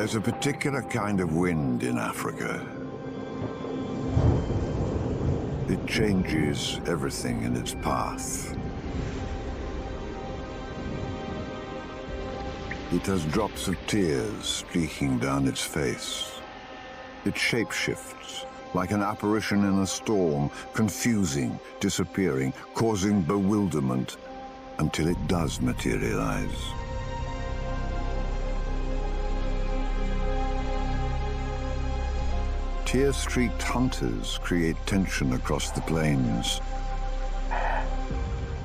There's a particular kind of wind in Africa. It changes everything in its path. It has drops of tears streaking down its face. It shapeshifts like an apparition in a storm, confusing, disappearing, causing bewilderment until it does materialize. Tear-streaked hunters create tension across the plains.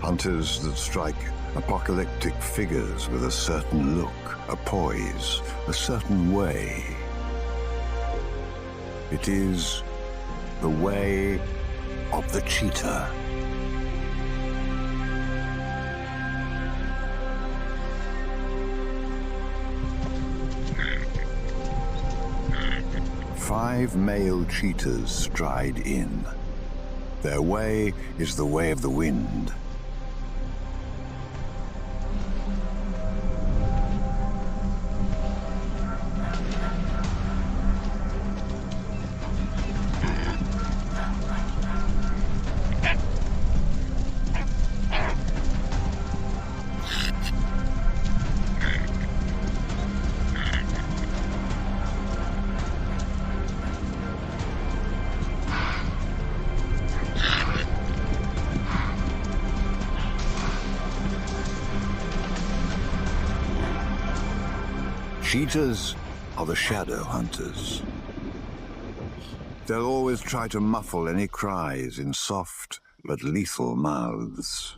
Hunters that strike apocalyptic figures with a certain look, a poise, a certain way. It is the way of the cheetah. Five male cheetahs stride in. Their way is the way of the wind. Cheetahs are the shadow hunters. They'll always try to muffle any cries in soft but lethal mouths.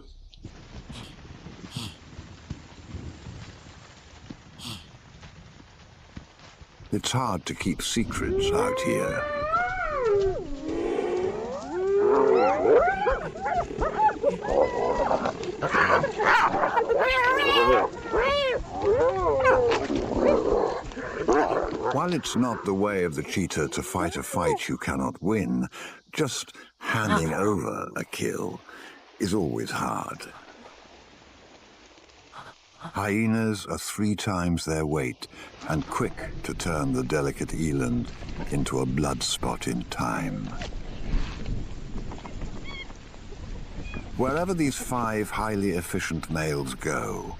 It's hard to keep secrets out here. While it's not the way of the cheetah to fight a fight you cannot win, just handing over a kill is always hard. Hyenas are 3 times their weight and quick to turn the delicate eland into a blood spot in time. Wherever these 5 highly efficient males go,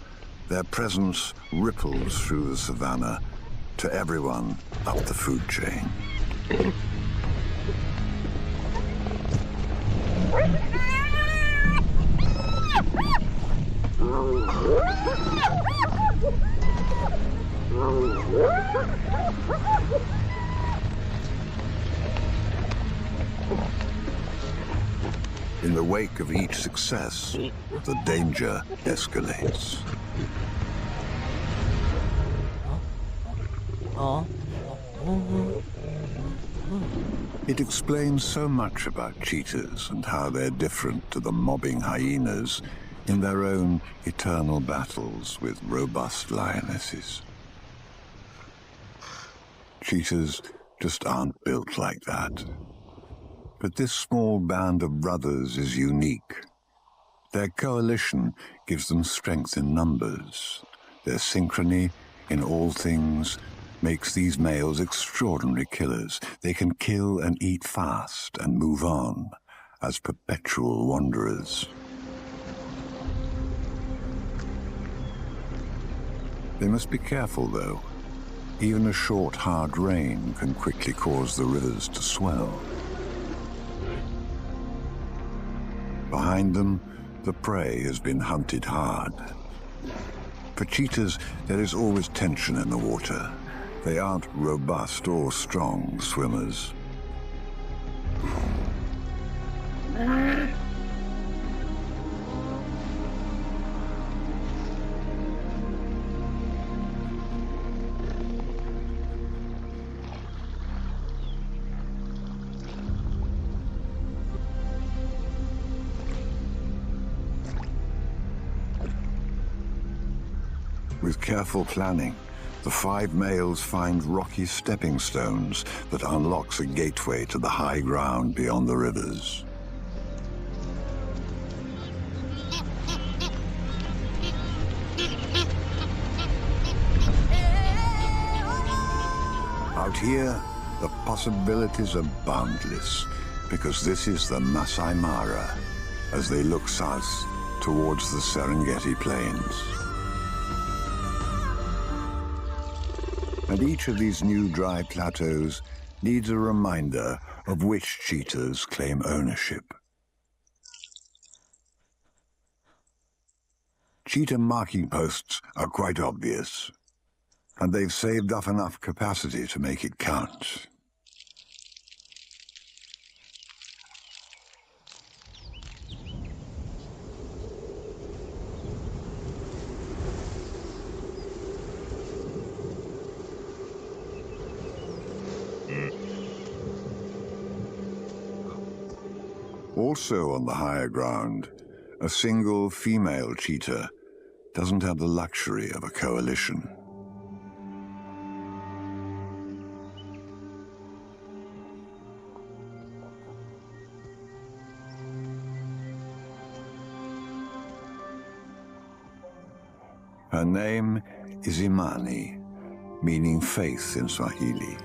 their presence ripples through the savannah to everyone up the food chain. In the wake of each success, the danger escalates. It explains so much about cheetahs and how they're different to the mobbing hyenas in their own eternal battles with robust lionesses. Cheetahs just aren't built like that. But this small band of brothers is unique. Their coalition gives them strength in numbers. Their synchrony in all things makes these males extraordinary killers. They can kill and eat fast and move on as perpetual wanderers. They must be careful, though. Even a short, hard rain can quickly cause the rivers to swell. Behind them, the prey has been hunted hard. For cheetahs, there is always tension in the water. They aren't robust or strong swimmers. With careful planning, the 5 males find rocky stepping stones that unlocks a gateway to the high ground beyond the rivers. Out here, the possibilities are boundless, because this is the Masai Mara as they look south towards the Serengeti Plains. And each of these new dry plateaus needs a reminder of which cheetahs claim ownership. Cheetah marking posts are quite obvious, and they've saved up enough capacity to make it count. Also on the higher ground, a single female cheetah doesn't have the luxury of a coalition. Her name is Imani, meaning faith in Swahili.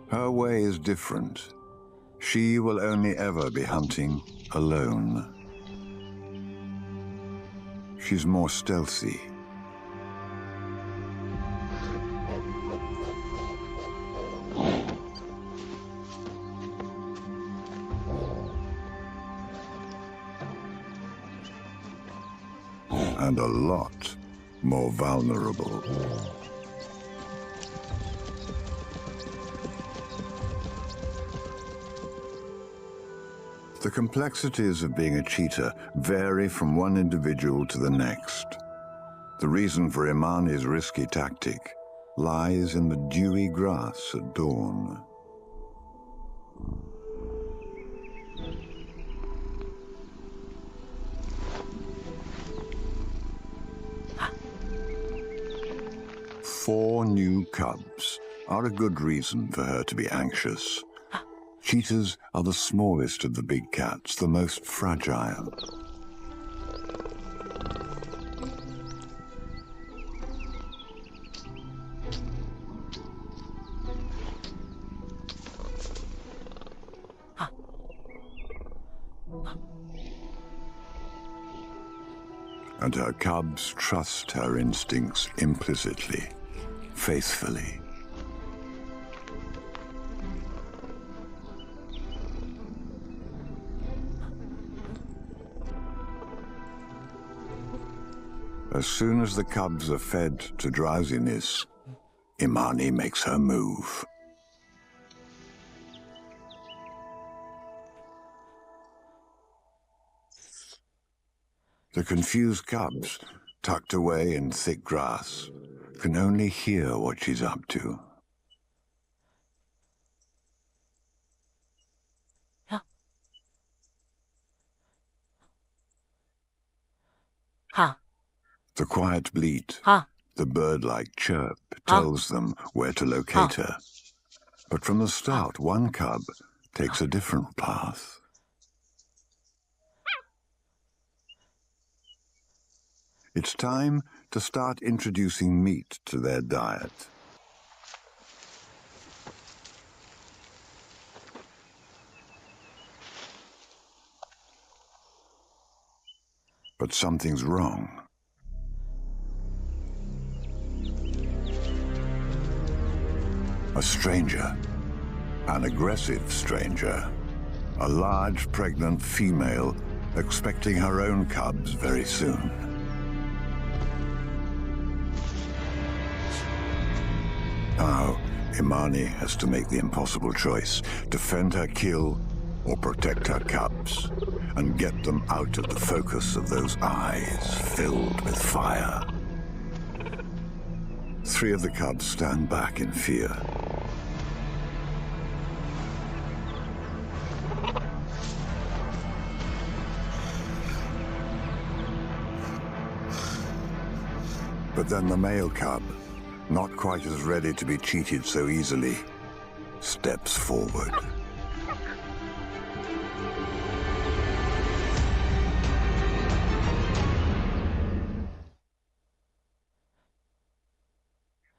Her way is different. She will only ever be hunting alone. She's more stealthy. And a lot more vulnerable. The complexities of being a cheetah vary from one individual to the next. The reason for Imani's risky tactic lies in the dewy grass at dawn. Four new cubs are a good reason for her to be anxious. Cheetahs are the smallest of the big cats, the most fragile. And her cubs trust her instincts implicitly, faithfully. As soon as the cubs are fed to drowsiness, Imani makes her move. The confused cubs, tucked away in thick grass, can only hear what she's up to. The quiet bleat, the bird-like chirp, tells them where to locate her. But from the start, one cub takes a different path. It's time to start introducing meat to their diet. But something's wrong. A stranger, an aggressive stranger, a large pregnant female expecting her own cubs very soon. Now, Imani has to make the impossible choice: defend her kill or protect her cubs, and get them out of the focus of those eyes filled with fire. 3 of the cubs stand back in fear. But then the male cub, not quite as ready to be cheated so easily, steps forward.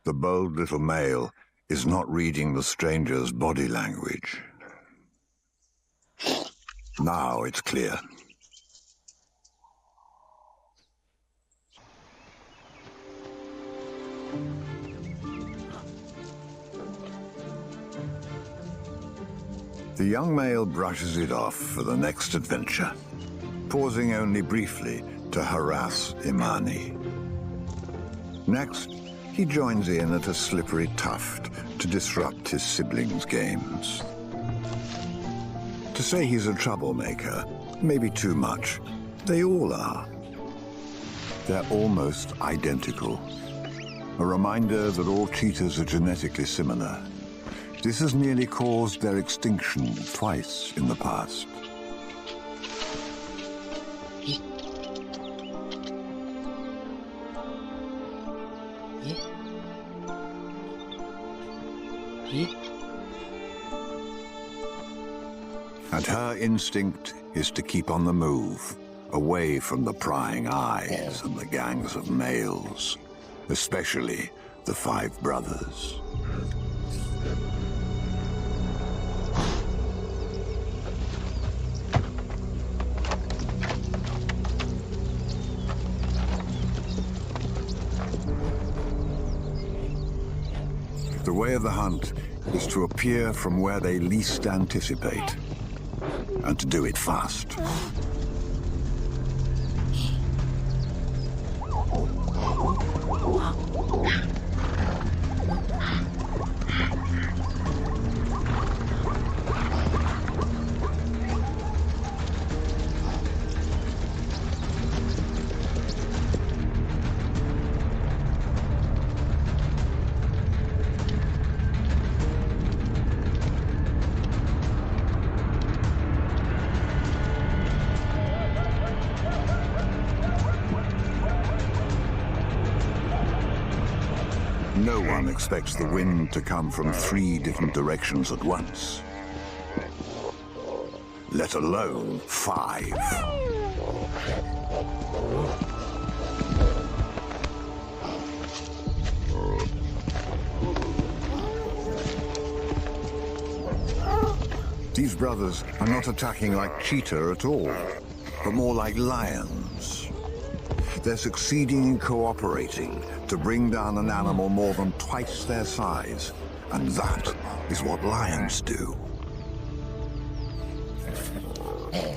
The bold little male is not reading the stranger's body language. Now it's clear. The young male brushes it off for the next adventure, pausing only briefly to harass Imani. Next, he joins in at a slippery tuft to disrupt his siblings' games. To say he's a troublemaker may be too much. They all are. They're almost identical. A reminder that all cheetahs are genetically similar. This has nearly caused their extinction twice in the past. And her instinct is to keep on the move, away from the prying eyes and the gangs of males, especially the five brothers. The way of the hunt is to appear from where they least anticipate, and to do it fast. No one expects the wind to come from 3 different directions at once, let alone 5. These brothers are not attacking like cheetah at all, but more like lions. They're succeeding in cooperating to bring down an animal more than twice their size, and that is what lions do.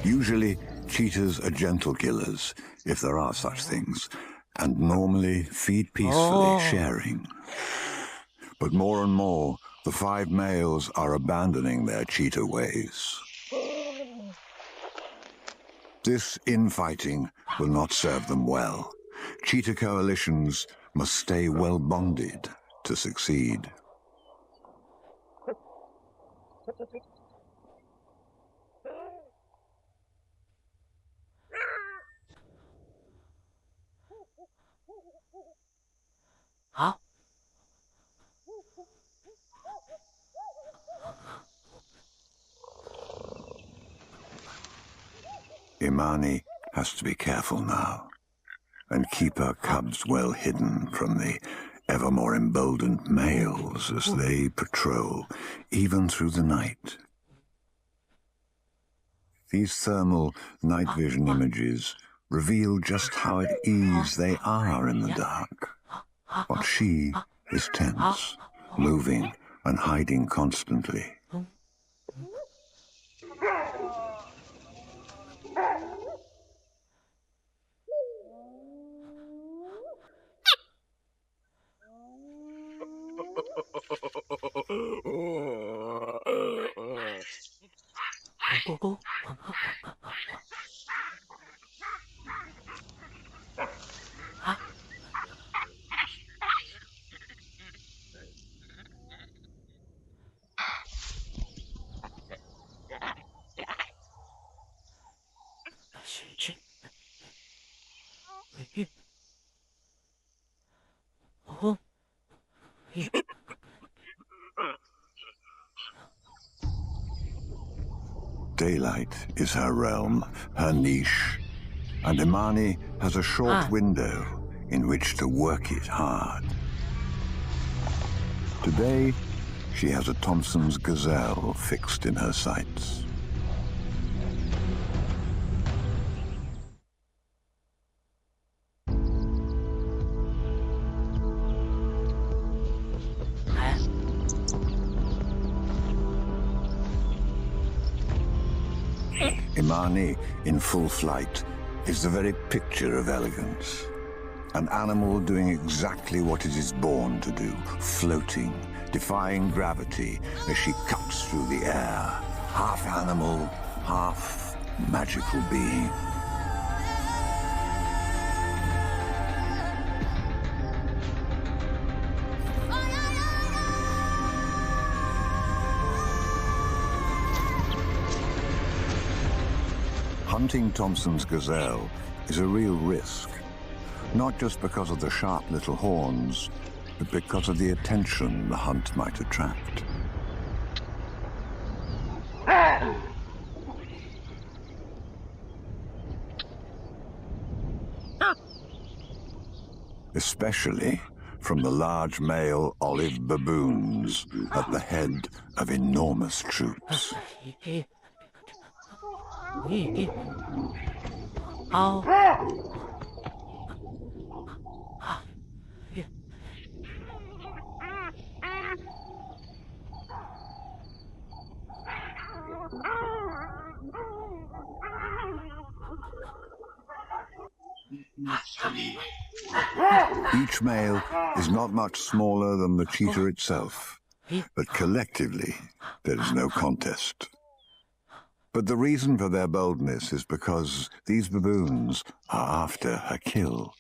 Usually, cheetahs are gentle killers, if there are such things, and normally feed peacefully, sharing. But more and more, the 5 males are abandoning their cheetah ways. This infighting will not serve them well. Cheetah coalitions must stay well bonded to succeed. Imani has to be careful now and keep her cubs well hidden from the ever more emboldened males as they patrol, even through the night. These thermal night vision images reveal just how at ease they are in the dark, while she is tense, moving and hiding constantly. Daylight is her realm, her niche, and Imani has a short window in which to work it hard. Today, she has a Thompson's gazelle fixed in her sights. Imani, in full flight, is the very picture of elegance. An animal doing exactly what it is born to do, floating, defying gravity as she cuts through the air, half animal, half magical being. Hunting Thompson's gazelle is a real risk, not just because of the sharp little horns, but because of the attention the hunt might attract. Especially from the large male olive baboons at the head of enormous troops. Each male is not much smaller than the cheetah itself, but collectively there is no contest. But the reason for their boldness is because these baboons are after a kill.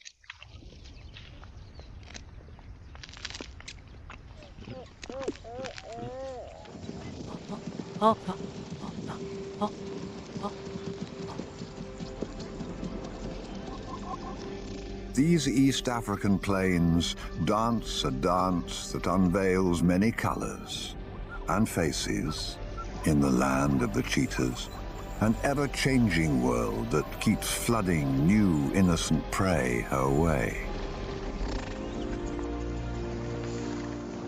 These East African plains dance a dance that unveils many colors and faces in the land of the cheetahs, an ever-changing world that keeps flooding new innocent prey her way.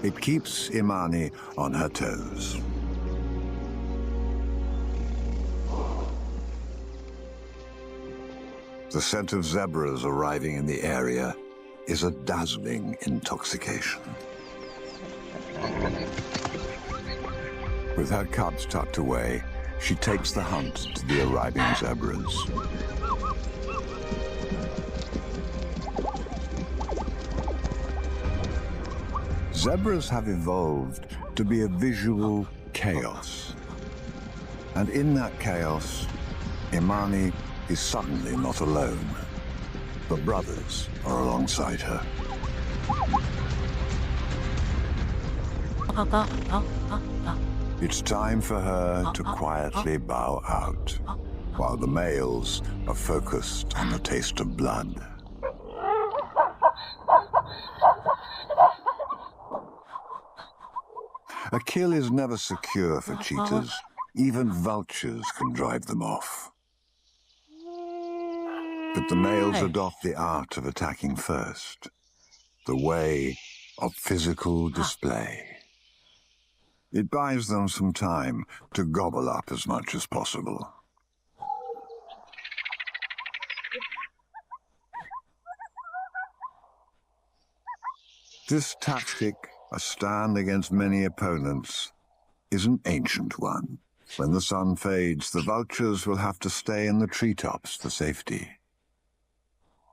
It keeps Imani on her toes. The scent of zebras arriving in the area is a dazzling intoxication. With her cubs tucked away, she takes the hunt to the arriving zebras. Zebras have evolved to be a visual chaos. And in that chaos, Imani is suddenly not alone. The brothers are alongside her. It's time for her to quietly bow out, while the males are focused on the taste of blood. A kill is never secure for cheetahs. Even vultures can drive them off. But the males adopt the art of attacking first, the way of physical display. It buys them some time to gobble up as much as possible. This tactic, a stand against many opponents, is an ancient one. When the sun fades, the vultures will have to stay in the treetops for safety.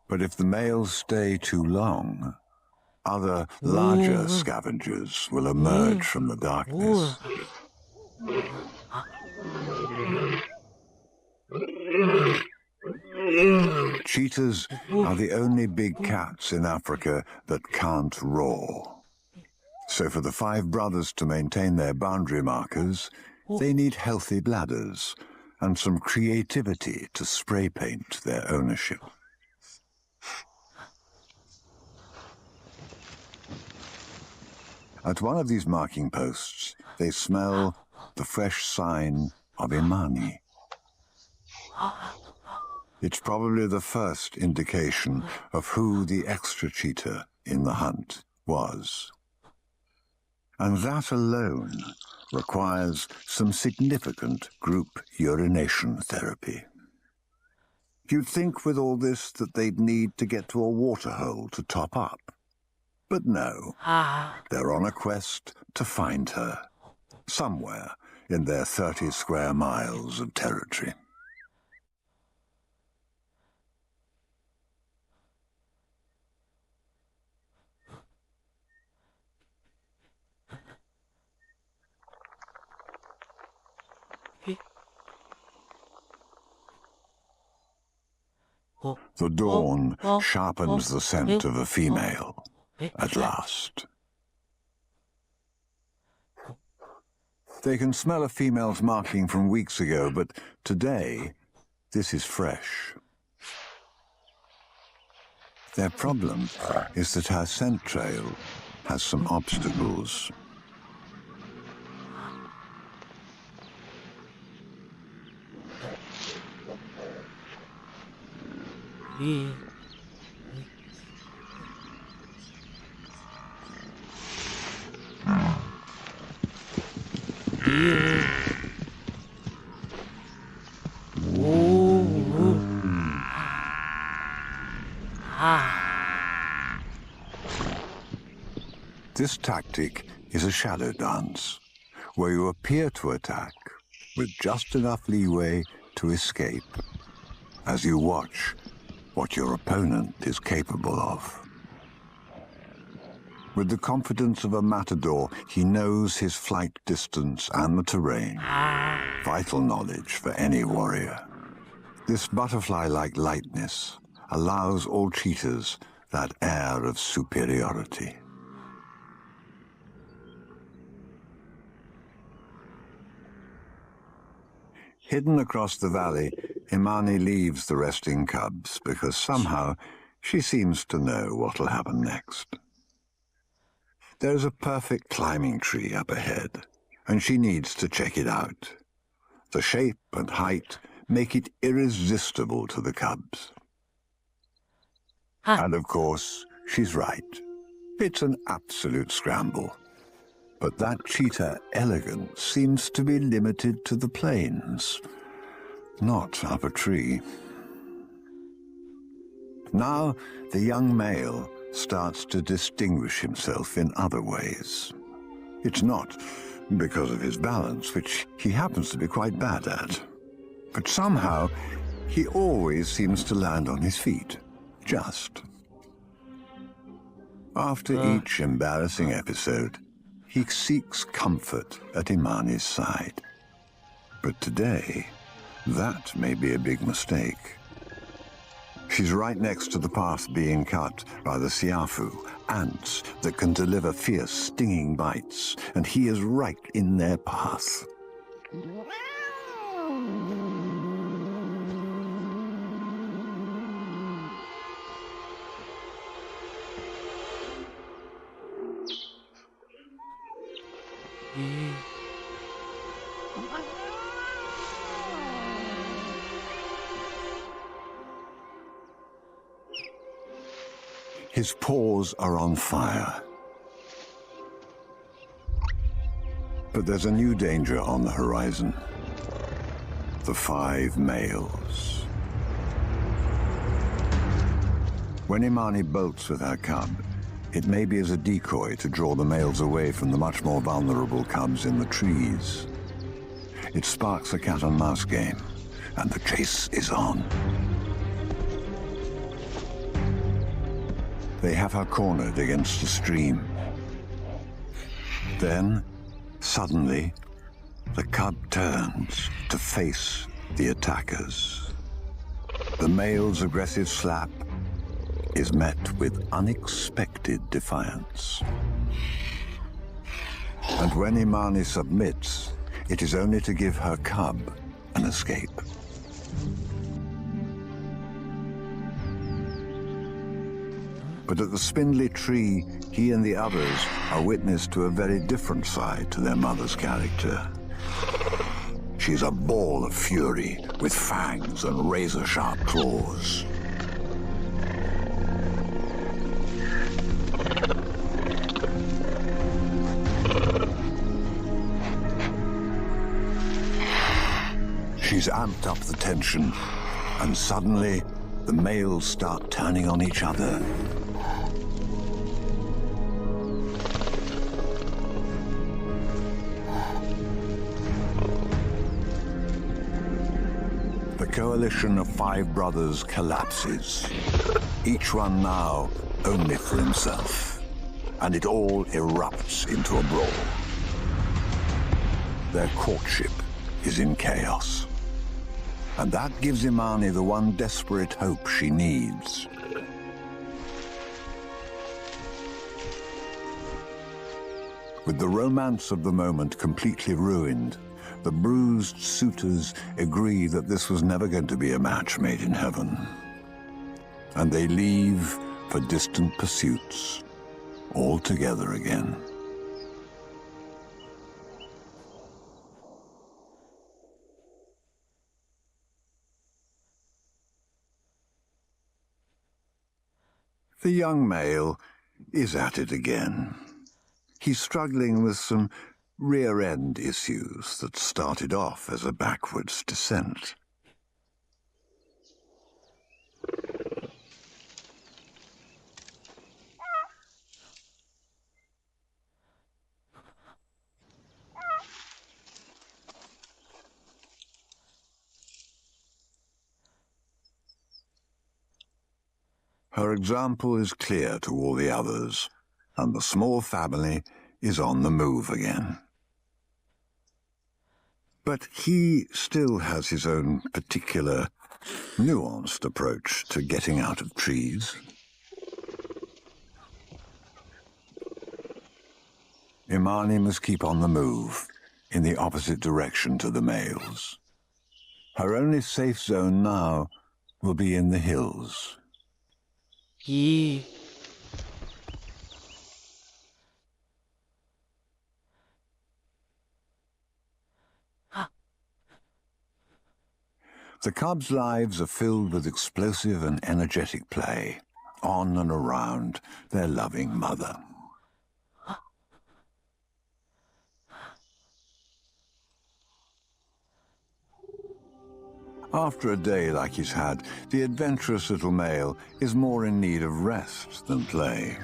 But if the males stay too long, other larger scavengers will emerge from the darkness. Cheetahs are the only big cats in Africa that can't roar. So for the 5 brothers to maintain their boundary markers, they need healthy bladders and some creativity to spray paint their ownership. At one of these marking posts, they smell the fresh sign of Imani. It's probably the first indication of who the extra cheetah in the hunt was. And that alone requires some significant group urination therapy. You'd think with all this that they'd need to get to a waterhole to top up. But no, they're on a quest to find her, somewhere in their 30 square miles of territory. The dawn sharpens the scent of a female, at last. They can smell a female's marking from weeks ago, but today, this is fresh. Their problem is that her scent trail has some obstacles. This tactic is a shadow dance, where you appear to attack with just enough leeway to escape, as you watch what your opponent is capable of. With the confidence of a matador, he knows his flight distance and the terrain, vital knowledge for any warrior. This butterfly-like lightness allows all cheetahs that air of superiority. Hidden across the valley, Imani leaves the resting cubs because somehow she seems to know what'll happen next. There's a perfect climbing tree up ahead, and she needs to check it out. The shape and height make it irresistible to the cubs. And of course, she's right. It's an absolute scramble. But that cheetah elegance seems to be limited to the plains, not up a tree. Now, the young male starts to distinguish himself in other ways. It's not because of his balance, which he happens to be quite bad at. But somehow, he always seems to land on his feet, just. After each embarrassing episode, he seeks comfort at Imani's side. But today, that may be a big mistake. She's right next to the path being cut by the siafu, ants that can deliver fierce, stinging bites, and he is right in their path. His paws are on fire. But there's a new danger on the horizon. The 5 males. When Imani bolts with her cub, it may be as a decoy to draw the males away from the much more vulnerable cubs in the trees. It sparks a cat-and-mouse game, and the chase is on. They have her cornered against a stream. Then, suddenly, the cub turns to face the attackers. The male's aggressive slap is met with unexpected defiance. And when Imani submits, it is only to give her cub an escape. But at the spindly tree, he and the others are witness to a very different side to their mother's character. She's a ball of fury with fangs and razor-sharp claws. She's amped up the tension, and suddenly the males start turning on each other. The coalition of 5 brothers collapses, each one now only for himself, and it all erupts into a brawl. Their courtship is in chaos, and that gives Imani the one desperate hope she needs. With the romance of the moment completely ruined, the bruised suitors agree that this was never going to be a match made in heaven. And they leave for distant pursuits, all together again. The young male is at it again. He's struggling with some rear-end issues that started off as a backwards descent. Her example is clear to all the others, and the small family is on the move again. But he still has his own particular, nuanced approach to getting out of trees. Imani must keep on the move, in the opposite direction to the males. Her only safe zone now will be in the hills. Yee. The cubs' lives are filled with explosive and energetic play, on and around their loving mother. After a day like he's had, the adventurous little male is more in need of rest than play.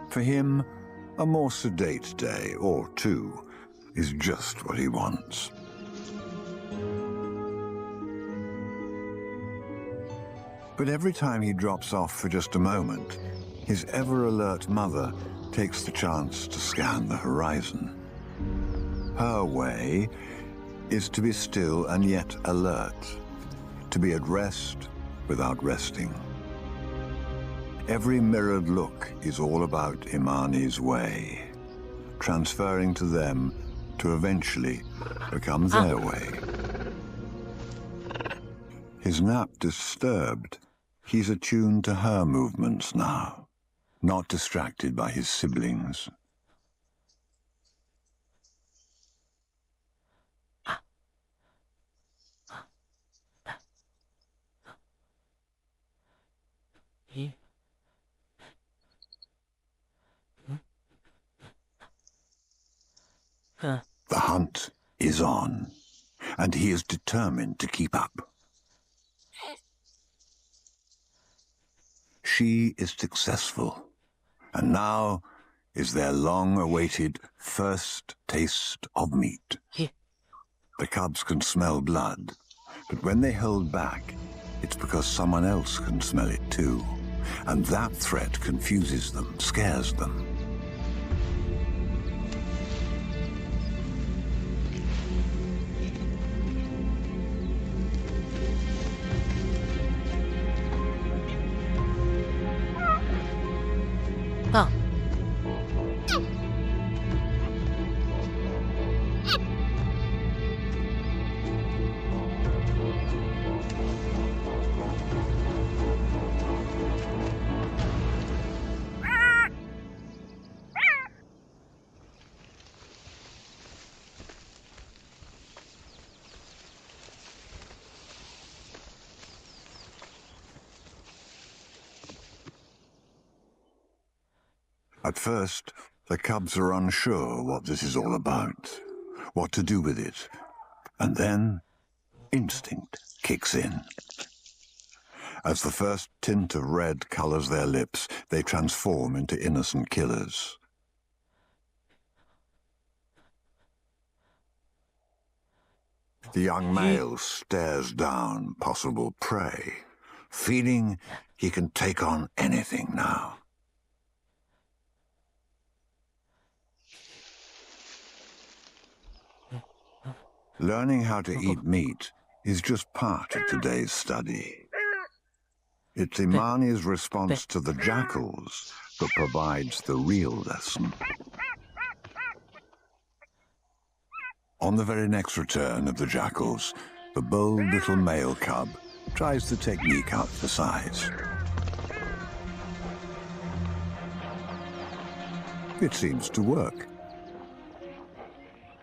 For him, a more sedate day, or 2, is just what he wants. But every time he drops off for just a moment, his ever-alert mother takes the chance to scan the horizon. Her way is to be still and yet alert, to be at rest without resting. Every mirrored look is all about Imani's way, transferring to them to eventually become their way. His nap disturbed, he's attuned to her movements now, not distracted by his siblings. The hunt is on, and he is determined to keep up. She is successful, and now is their long-awaited first taste of meat. The cubs can smell blood, but when they hold back, it's because someone else can smell it too, and that threat confuses them, scares them. Huh. At first, The cubs are unsure what this is all about, what to do with it, and then instinct kicks in. As the first tint of red colors their lips, they transform into innocent killers. The young male stares down possible prey, feeling he can take on anything now. Learning how to eat meat is just part of today's study. It's Imani's response to the jackals that provides the real lesson. On the very next return of the jackals, the bold little male cub tries the technique out for size. It seems to work.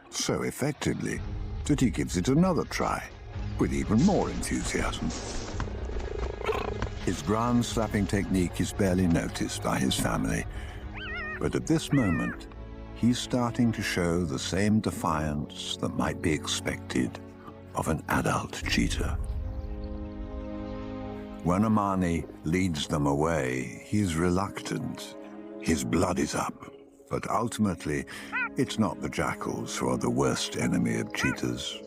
So effectively that he gives it another try, with even more enthusiasm. His ground-slapping technique is barely noticed by his family, but at this moment, he's starting to show the same defiance that might be expected of an adult cheetah. When Imani leads them away, he's reluctant. His blood is up, but ultimately, it's not the jackals who are the worst enemy of cheetahs.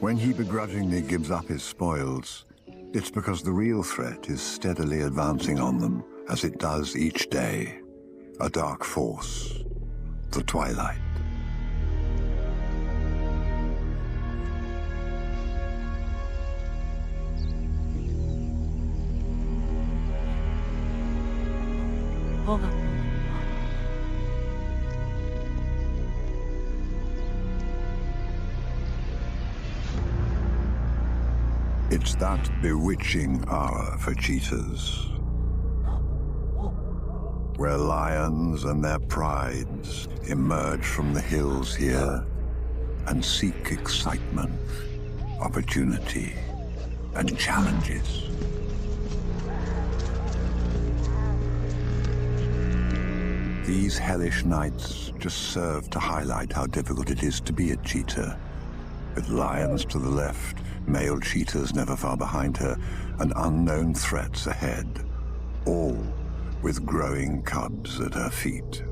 When he begrudgingly gives up his spoils, it's because the real threat is steadily advancing on them, as it does each day. A dark force, the twilight. It's that bewitching hour for cheetahs, where lions and their prides emerge from the hills here and seek excitement, opportunity, and challenges. These hellish nights just serve to highlight how difficult it is to be a cheetah. With lions to the left, male cheetahs never far behind her, and unknown threats ahead, all with growing cubs at her feet.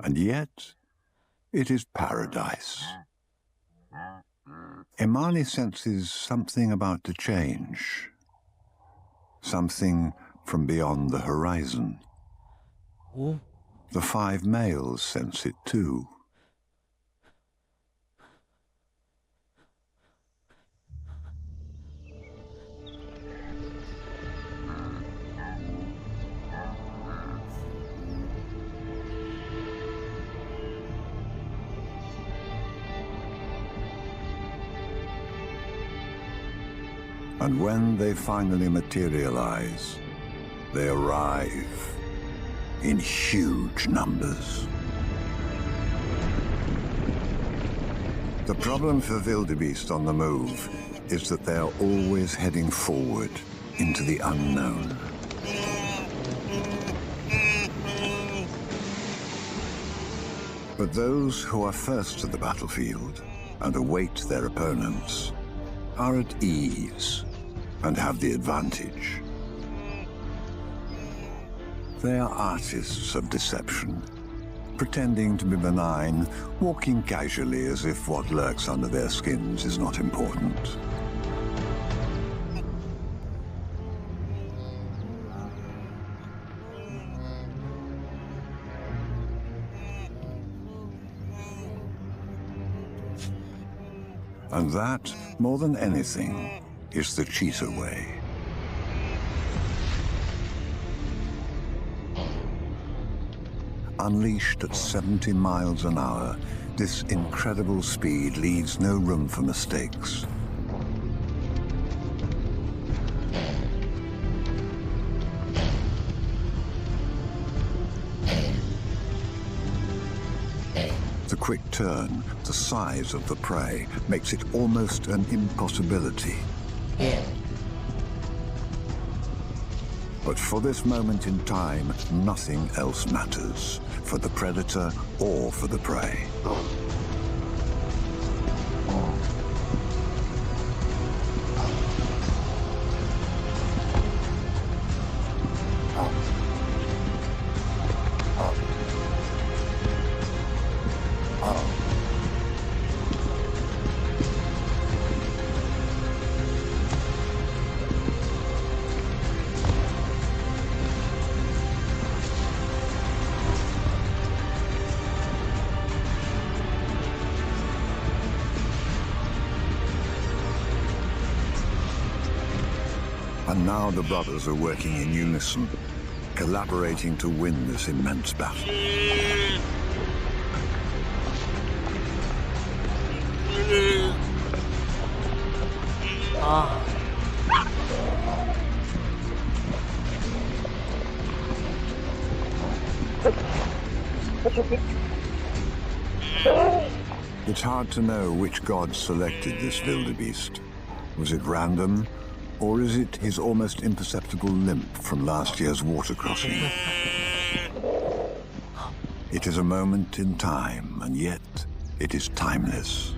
And yet, it is paradise. Imani senses something about to change. Something from beyond the horizon. The 5 males sense it too. And when they finally materialize, they arrive in huge numbers. The problem for wildebeest on the move is that they are always heading forward into the unknown. But those who are first to the battlefield and await their opponents are at ease and have the advantage. They are artists of deception, pretending to be benign, walking casually as if what lurks under their skins is not important. And that, more than anything, is the cheetah way. Unleashed at 70 miles an hour, this incredible speed leaves no room for mistakes. quick turn, the size of the prey, makes it almost an impossibility. Yeah. But for this moment in time, nothing else matters, for the predator or for the prey. And now the brothers are working in unison, collaborating to win this immense battle. It's hard to know which god selected this wildebeest. Was it random? Or is it his almost imperceptible limp from last year's water crossing? It is a moment in time, and yet it is timeless.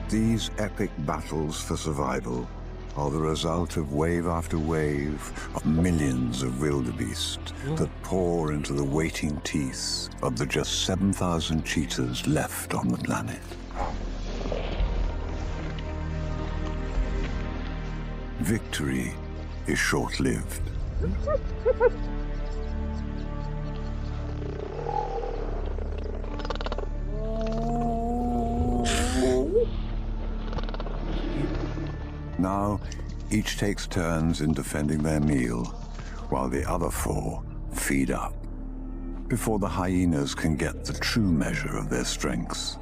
These epic battles for survival are the result of wave after wave of millions of wildebeest that pour into the waiting teeth of the just 7,000 cheetahs left on the planet. Victory is short-lived. Now, each takes turns in defending their meal, while the other four feed up, before the hyenas can get the true measure of their strength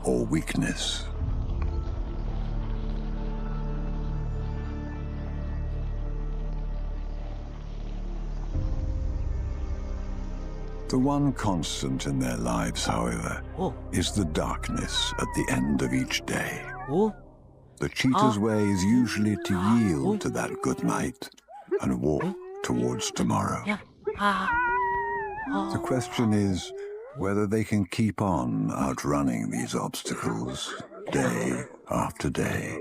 or weakness. The one constant in their lives, however, is the darkness at the end of each day. The cheetah's way is usually to yield to that good night and walk towards tomorrow. The question is whether they can keep on outrunning these obstacles day after day.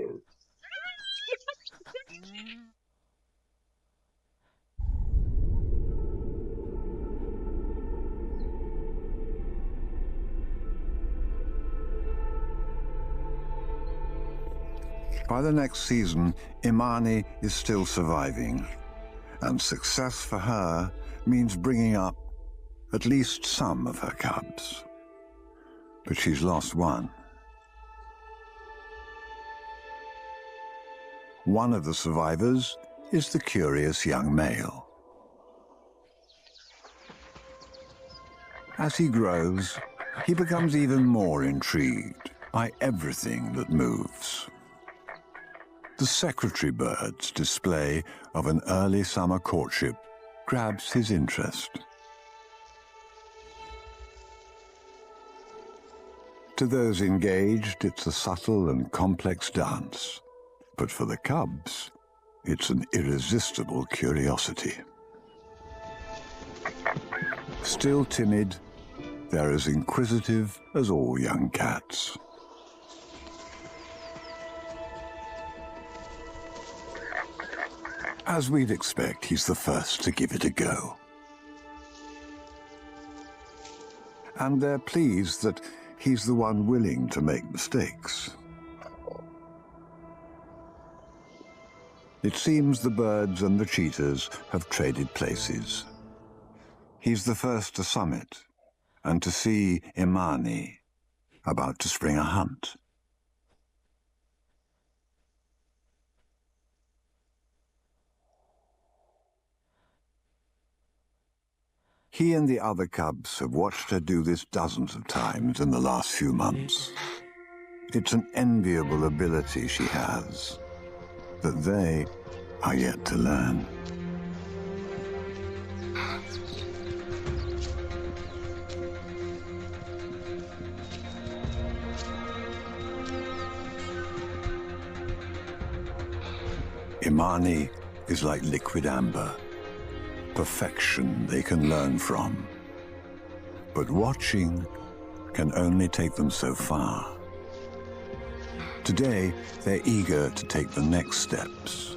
By the next season, Imani is still surviving, and success for her means bringing up at least some of her cubs. But she's lost one. One of the survivors is the curious young male. As he grows, he becomes even more intrigued by everything that moves. The secretary bird's display of an early summer courtship grabs his interest. To those engaged, it's a subtle and complex dance. But for the cubs, it's an irresistible curiosity. Still timid, they're as inquisitive as all young cats. As we'd expect, he's the first to give it a go. And they're pleased that he's the one willing to make mistakes. It seems the birds and the cheetahs have traded places. He's the first to summit and to see Imani about to spring a hunt. He and the other cubs have watched her do this dozens of times in the last few months. It's an enviable ability she has, that they are yet to learn. Imani is like liquid amber, perfection they can learn from. But watching can only take them so far. Today, they're eager to take the next steps.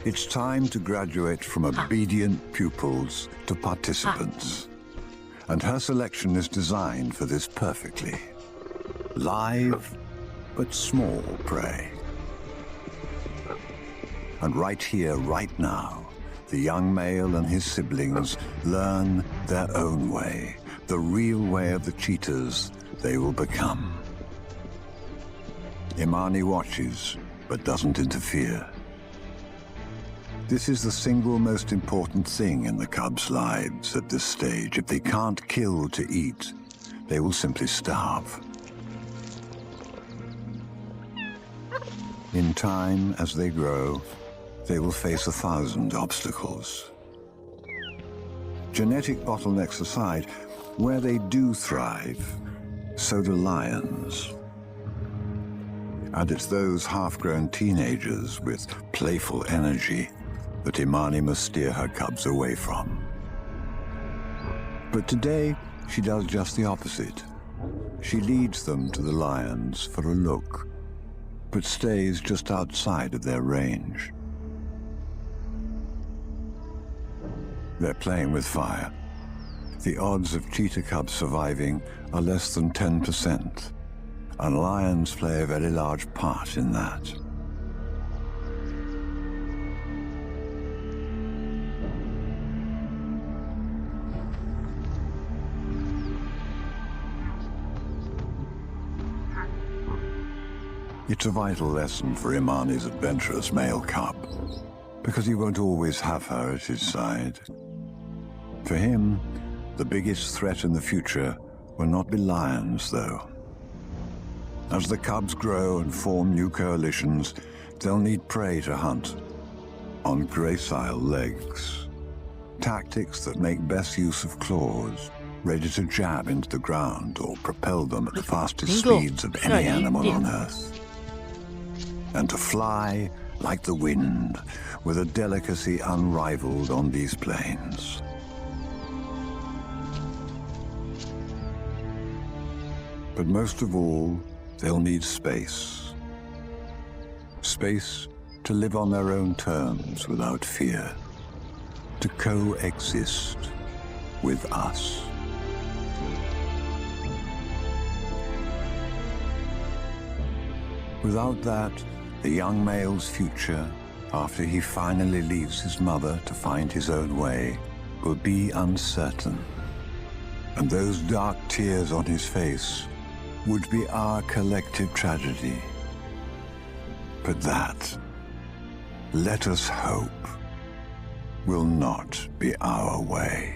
It's time to graduate from obedient pupils to participants. And her selection is designed for this perfectly. Live, but small prey. And right here, right now, the young male and his siblings learn their own way, the real way of the cheetahs they will become. Imani watches, but doesn't interfere. This is the single most important thing in the cubs' lives at this stage. If they can't kill to eat, they will simply starve. In time, as they grow, they will face 1,000 obstacles. Genetic bottlenecks aside, where they do thrive, so do lions. And it's those half-grown teenagers with playful energy that Imani must steer her cubs away from. But today, she does just the opposite. She leads them to the lions for a look, but stays just outside of their range. They're playing with fire. The odds of cheetah cubs surviving are less than 10%, and lions play a very large part in that. It's a vital lesson for Imani's adventurous male cub, because he won't always have her at his side. For him, the biggest threat in the future will not be lions, though. As the cubs grow and form new coalitions, they'll need prey to hunt on gracile legs. Tactics that make best use of claws, ready to jab into the ground or propel them at the fastest speeds of any animal on Earth. And to fly like the wind, with a delicacy unrivaled on these plains. But most of all, they'll need space. Space to live on their own terms without fear, to coexist with us. Without that, the young male's future, after he finally leaves his mother to find his own way, will be uncertain. And those dark tears on his face would be our collective tragedy. But that, let us hope, will not be our way.